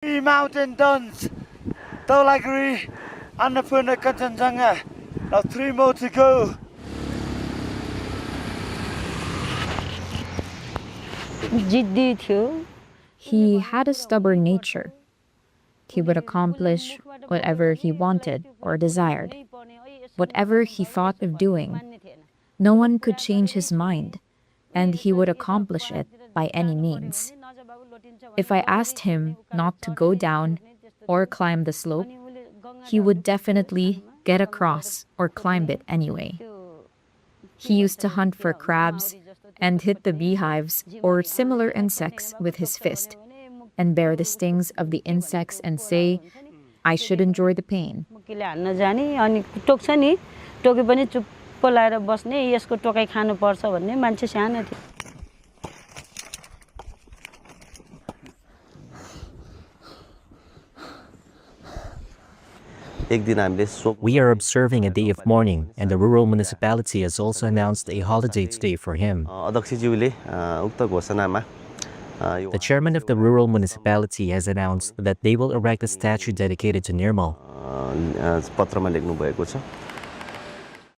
Three mountain dons, Dhaulagiri, Annapurna, Kanchenjunga. Now 3 more to go. He had a stubborn nature. He would accomplish whatever he wanted or desired, whatever he thought of doing. No one could change his mind, and he would accomplish it by any means. If I asked him not to go down or climb the slope, he would definitely get across or climb it anyway. He used to hunt for crabs and hit the beehives or similar insects with his fist and bear the stings of the insects and say, I should enjoy the pain. We are observing a day of mourning, and the rural municipality has also announced a holiday today for him. The chairman of the rural municipality has announced that they will erect a statue dedicated to Nirmal.